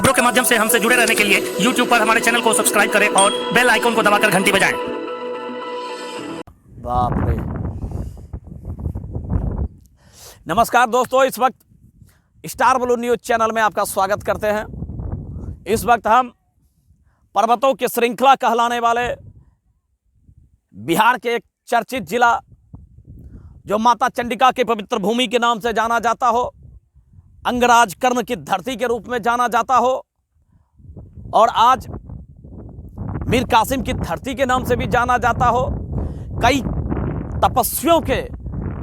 खबरों के माध्यम से हमसे जुड़े रहने के लिए YouTube पर हमारे चैनल को सब्सक्राइब करें और बेल आइकन को दबाकर घंटी बजाएं। बाप रे। नमस्कार दोस्तों, इस वक्त स्टार ब्लू न्यूज चैनल में आपका स्वागत करते हैं। इस वक्त हम पर्वतों की श्रृंखला कहलाने वाले बिहार के एक चर्चित जिला जो माता चंडिका की पवित्र भूमि के नाम से जाना जाता हो, अंगराज कर्ण की धरती के रूप में जाना जाता हो और आज मीर कासिम की धरती के नाम से भी जाना जाता हो, कई तपस्वियों के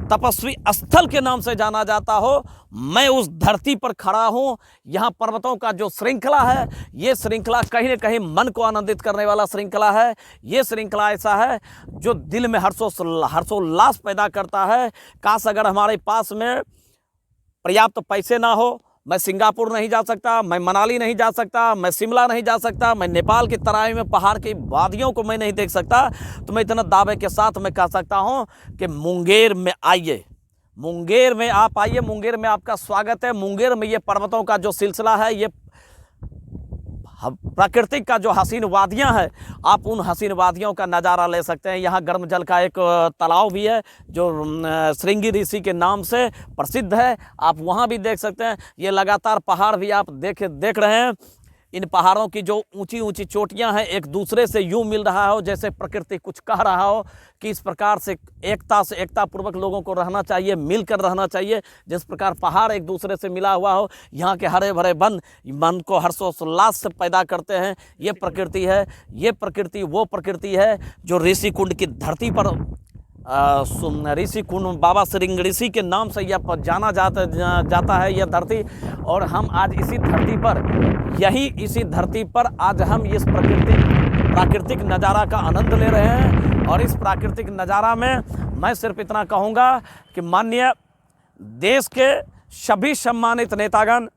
तपस्वी स्थल के नाम से जाना जाता हो, मैं उस धरती पर खड़ा हूं। यहां पर्वतों का जो श्रृंखला है, ये श्रृंखला कहीं ना कहीं मन को आनंदित करने वाला श्रृंखला है। ये श्रृंखला ऐसा है जो दिल में हर्षोल्लास पैदा करता है। काश अगर हमारे पास में पर्याप्त पैसे ना हो, मैं सिंगापुर नहीं जा सकता, मैं मनाली नहीं जा सकता, मैं शिमला नहीं जा सकता, मैं नेपाल की तराई में पहाड़ की वादियों को मैं नहीं देख सकता, तो मैं इतना दावे के साथ मैं कह सकता हूं कि मुंगेर में आइए, मुंगेर में आप आइए, मुंगेर में आपका स्वागत है। मुंगेर में ये पर्वतों का जो सिलसिला है, ये प्राकृतिक का जो हसीन वादियां हैं, आप उन हसीन वादियों का नज़ारा ले सकते हैं। यहाँ गर्म जल का एक तालाब भी है जो श्रृंगी ऋषि के नाम से प्रसिद्ध है, आप वहाँ भी देख सकते हैं। ये लगातार पहाड़ भी आप देख रहे हैं। इन पहाड़ों की जो ऊंची ऊंची चोटियां हैं, एक दूसरे से यूं मिल रहा हो जैसे प्रकृति कुछ कह रहा हो कि इस प्रकार से एकता पूर्वक लोगों को रहना चाहिए, मिलकर रहना चाहिए। जिस प्रकार पहाड़ एक दूसरे से मिला हुआ हो, यहाँ के हरे भरे वन मन को हर्षोल्लास से पैदा करते हैं। ये प्रकृति है, ये प्रकृति वो प्रकृति है जो ऋषि कुंड की धरती पर ऋषि कुंड बाबा श्रृंग ऋषि के नाम से यह जाना जाता है यह धरती। और हम आज इसी धरती पर आज हम इस प्राकृतिक नज़ारा का आनंद ले रहे हैं। और इस प्राकृतिक नज़ारा में मैं सिर्फ इतना कहूँगा कि माननीय देश के सभी सम्मानित नेतागण,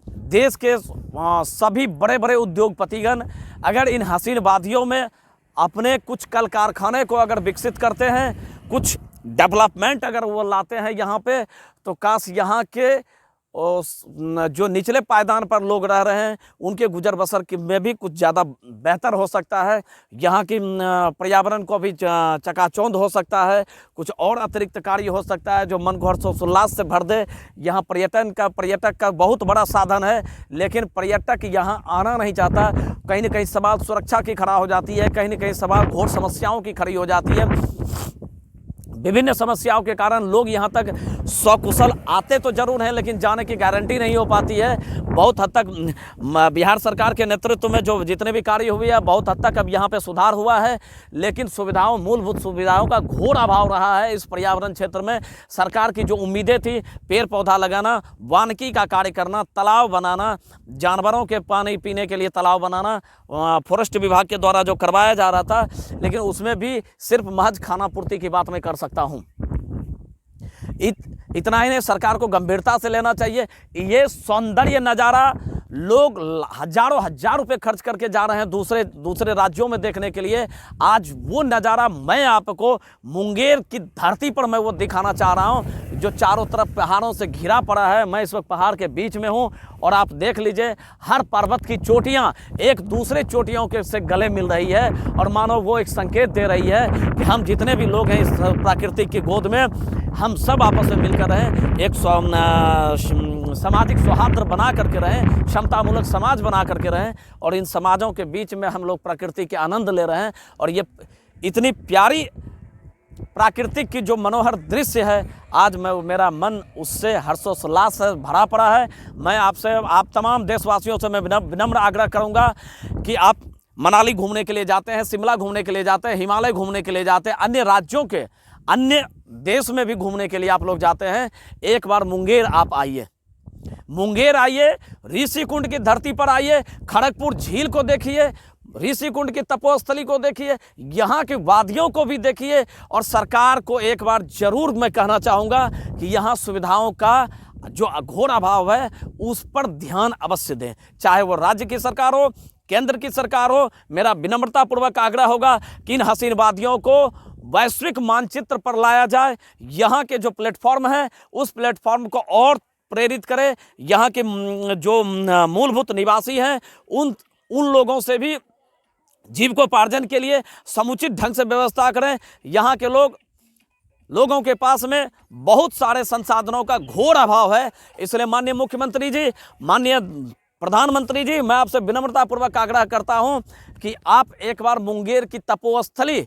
देश के सभी बड़े बड़े उद्योगपतिगण अगर इन हसीन वादियों में अपने कुछ कल कारखाने को अगर विकसित करते हैं, कुछ डेवलपमेंट अगर वो लाते हैं यहाँ पे, तो काश यहाँ के जो निचले पायदान पर लोग रह रहे हैं उनके गुजर बसर में भी कुछ ज़्यादा बेहतर हो सकता है। यहाँ की पर्यावरण को भी चकाचौंध हो सकता है, कुछ और अतिरिक्त कार्य हो सकता है जो मन को हर्षोल्लास से भर दे। यहाँ पर्यटक का बहुत बड़ा साधन है, लेकिन पर्यटक यहाँ आना नहीं चाहता। कहीं ना कहीं सवाल सुरक्षा की खड़ा हो जाती है, कहीं ना कहीं सवाल घोर समस्याओं की खड़ी हो जाती है। विभिन्न समस्याओं के कारण लोग यहाँ तक सकुशल आते तो जरूर हैं, लेकिन जाने की गारंटी नहीं हो पाती है। बहुत हद तक बिहार सरकार के नेतृत्व में जो जितने भी कार्य हुए हैं, बहुत हद तक अब यहाँ पे सुधार हुआ है, लेकिन मूलभूत सुविधाओं का घोर अभाव रहा है। इस पर्यावरण क्षेत्र में सरकार की जो उम्मीदें थी, पेड़ पौधा लगाना, वानिकी का कार्य करना, तालाब बनाना, जानवरों के पानी पीने के लिए तालाब बनाना, फॉरेस्ट विभाग के द्वारा जो करवाया जा रहा था, लेकिन उसमें भी सिर्फ महज खाना पूर्ति की बात मैं कर सकता हूं। इतना ही नहीं, सरकार को गंभीरता से लेना चाहिए। ये सौंदर्य नज़ारा लोग हजार रुपए खर्च करके जा रहे हैं दूसरे राज्यों में देखने के लिए। आज वो नज़ारा मैं आपको मुंगेर की धरती पर मैं वो दिखाना चाह रहा हूँ, जो चारों तरफ पहाड़ों से घिरा पड़ा है। मैं इस वक्त पहाड़ के बीच में हूँ और आप देख लीजिए, हर पर्वत की चोटियाँ एक दूसरे चोटियों के से गले मिल रही है और मानो वो एक संकेत दे रही है कि हम जितने भी लोग हैं इस प्राकृति की गोद में, हम सब आपस में मिलकर रहें, एक सामाजिक सौहार्द बना करके रहें, क्षमतामूलक समाज बना करके रहें। और इन समाजों के बीच में हम लोग प्रकृति के आनंद ले रहे हैं। और ये इतनी प्यारी प्राकृतिक की जो मनोहर दृश्य है, आज मेरा मन उससे हर्षोल्लास से भरा पड़ा है। मैं आप तमाम देशवासियों से मैं विनम्र आग्रह करूंगा कि आप मनाली घूमने के लिए जाते हैं, शिमला घूमने के लिए जाते हैं, हिमालय घूमने के लिए जाते हैं, अन्य राज्यों के अन्य देश में भी घूमने के लिए आप लोग जाते हैं, एक बार मुंगेर आप आइए, मुंगेर आइए, ऋषि कुंड की धरती पर आइए, खड़गपुर झील को देखिए, ऋषि कुंड की तपोस्थली को देखिए, यहाँ की वादियों को भी देखिए। और सरकार को एक बार जरूर मैं कहना चाहूँगा कि यहाँ सुविधाओं का जो घोर अभाव है उस पर ध्यान अवश्य दें, चाहे वो राज्य की सरकार हो, केंद्र की सरकार हो। मेरा विनम्रतापूर्वक आग्रह होगा कि इन हसीन वादियों को वैश्विक मानचित्र पर लाया जाए। यहाँ के जो प्लेटफॉर्म है उस प्लेटफॉर्म को और प्रेरित करे, यहाँ के जो मूलभूत निवासी हैं उन लोगों से भी जीविकोपार्जन के लिए समुचित ढंग से व्यवस्था करें। यहाँ के लोगों के पास में बहुत सारे संसाधनों का घोर अभाव है। इसलिए माननीय मुख्यमंत्री जी, माननीय प्रधानमंत्री जी, मैं आपसे विनम्रतापूर्वक आग्रह करता हूं कि आप एक बार मुंगेर की तपोस्थली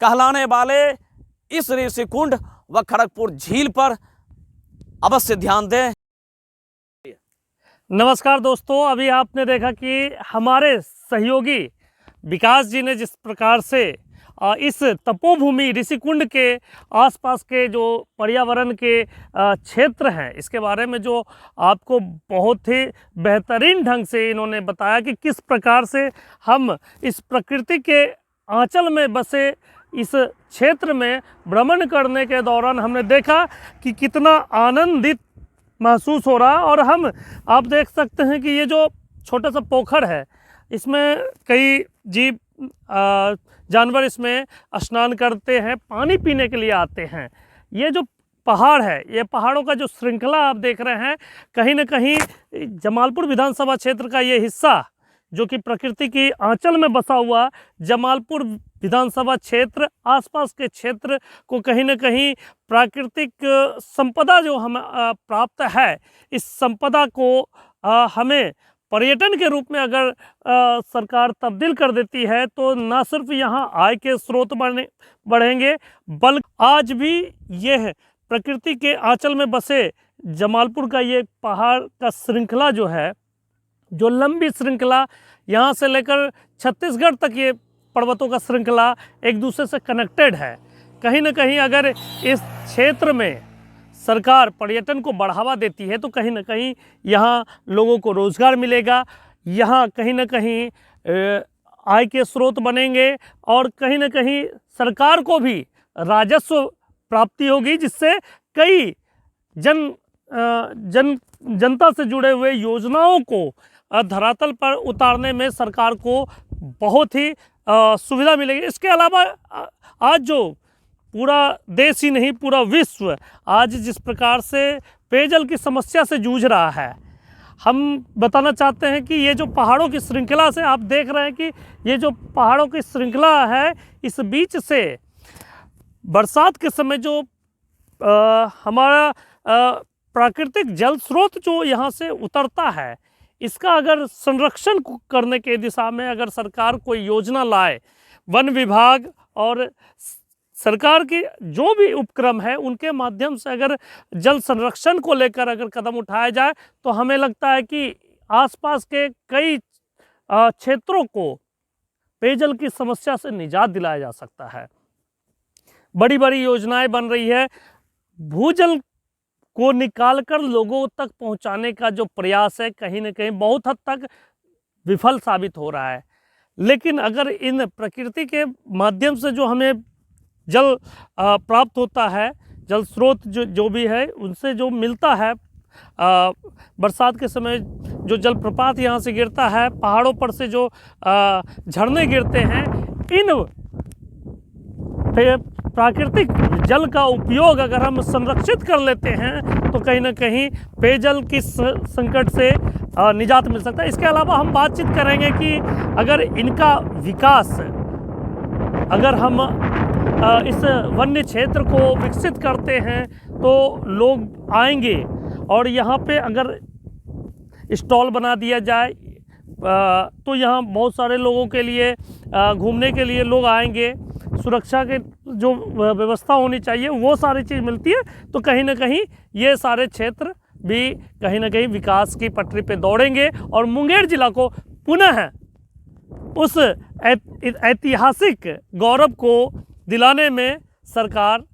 कहलाने वाले इस ऋषिकुंड व खड़गपुर झील पर अवश्य ध्यान दें। नमस्कार दोस्तों, अभी आपने देखा कि हमारे सहयोगी विकास जी ने जिस प्रकार से इस तपोभूमि ऋषिकुंड के आसपास के जो पर्यावरण के क्षेत्र हैं, इसके बारे में जो आपको बहुत ही बेहतरीन ढंग से इन्होंने बताया कि किस प्रकार से हम इस प्रकृति के आंचल में बसे इस क्षेत्र में भ्रमण करने के दौरान हमने देखा कि कितना आनंदित महसूस हो रहा। और आप देख सकते हैं कि ये जो छोटा सा पोखर है, इसमें कई जीव जानवर इसमें स्नान करते हैं, पानी पीने के लिए आते हैं। ये जो पहाड़ है, ये पहाड़ों का जो श्रृंखला आप देख रहे हैं, कहीं ना कहीं जमालपुर विधानसभा क्षेत्र का ये हिस्सा जो कि प्रकृति की आंचल में बसा हुआ जमालपुर विधानसभा क्षेत्र, आसपास के क्षेत्र को कहीं ना कहीं प्राकृतिक संपदा जो हम प्राप्त है, इस संपदा को हमें पर्यटन के रूप में अगर सरकार तब्दील कर देती है तो न सिर्फ यहाँ आय के स्रोत बढ़ेंगे, बल्कि आज भी यह प्रकृति के आंचल में बसे जमालपुर का ये पहाड़ का श्रृंखला जो है, जो लंबी श्रृंखला यहाँ से लेकर छत्तीसगढ़ तक ये पर्वतों का श्रृंखला एक दूसरे से कनेक्टेड है। कहीं ना कहीं अगर इस क्षेत्र में सरकार पर्यटन को बढ़ावा देती है तो कहीं ना कहीं यहाँ लोगों को रोज़गार मिलेगा, यहाँ कहीं ना कहीं आय के स्रोत बनेंगे और कहीं ना कहीं सरकार को भी राजस्व प्राप्ति होगी, जिससे कई जनता से जुड़े हुए योजनाओं को धरातल पर उतारने में सरकार को बहुत ही सुविधा मिलेगी। इसके अलावा आज जो पूरा देश ही नहीं, पूरा विश्व आज जिस प्रकार से पेयजल की समस्या से जूझ रहा है, हम बताना चाहते हैं कि ये जो पहाड़ों की श्रृंखला से आप देख रहे हैं कि ये जो पहाड़ों की श्रृंखला है, इस बीच से बरसात के समय जो हमारा प्राकृतिक जल स्रोत जो यहाँ से उतरता है, इसका अगर संरक्षण करने के दिशा में अगर सरकार कोई योजना लाए, वन विभाग और सरकार के जो भी उपक्रम है उनके माध्यम से अगर जल संरक्षण को लेकर अगर कदम उठाया जाए तो हमें लगता है कि आसपास के कई क्षेत्रों को पेयजल की समस्या से निजात दिलाया जा सकता है। बड़ी बड़ी योजनाएं बन रही है, भूजल को निकालकर लोगों तक पहुंचाने का जो प्रयास है कहीं ना कहीं बहुत हद तक विफल साबित हो रहा है। लेकिन अगर इन प्रकृति के माध्यम से जो हमें जल प्राप्त होता है, जल स्रोत जो भी है उनसे जो मिलता है, बरसात के समय जो जलप्रपात यहाँ से गिरता है, पहाड़ों पर से जो झरने गिरते हैं, इन प्राकृतिक जल का उपयोग अगर हम संरक्षित कर लेते हैं तो कहीं ना कहीं पेयजल की संकट से निजात मिल सकता है। इसके अलावा हम बातचीत करेंगे कि अगर इनका विकास, अगर हम इस वन्य क्षेत्र को विकसित करते हैं तो लोग आएंगे और यहाँ पे अगर स्टॉल बना दिया जाए तो यहाँ बहुत सारे लोगों के लिए घूमने के लिए लोग आएंगे, सुरक्षा के जो व्यवस्था होनी चाहिए वो सारी चीज़ मिलती है, तो कहीं ना कहीं ये सारे क्षेत्र भी कहीं ना कहीं विकास की पटरी पे दौड़ेंगे और मुंगेर जिला को पुनः उस ऐतिहासिक गौरव को दिलाने में सरकार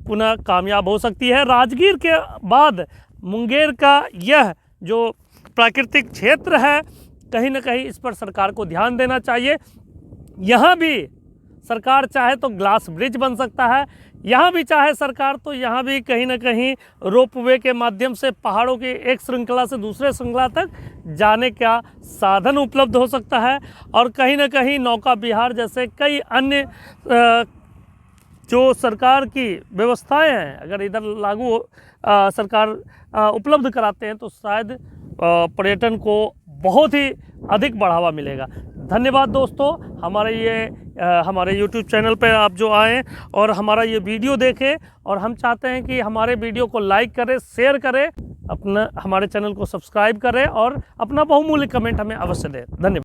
पुनः कामयाब हो सकती है। राजगीर के बाद मुंगेर का यह जो प्राकृतिक क्षेत्र है, कहीं ना कहीं इस पर सरकार को ध्यान देना चाहिए। यहाँ भी सरकार चाहे तो ग्लास ब्रिज बन सकता है, यहाँ भी चाहे सरकार तो यहाँ भी कहीं ना कहीं रोपवे के माध्यम से पहाड़ों की एक श्रृंखला से दूसरे श्रृंखला तक जाने का साधन उपलब्ध हो सकता है। और कहीं ना कहीं नौका विहार जैसे कई अन्य जो सरकार की व्यवस्थाएं हैं अगर इधर लागू सरकार उपलब्ध कराते हैं तो शायद पर्यटन को बहुत ही अधिक बढ़ावा मिलेगा। धन्यवाद दोस्तों, हमारे YouTube चैनल पे आप जो आएँ और हमारा ये वीडियो देखें, और हम चाहते हैं कि हमारे वीडियो को लाइक करें, शेयर करें, हमारे चैनल को सब्सक्राइब करें और अपना बहुमूल्य कमेंट हमें अवश्य दें। धन्यवाद।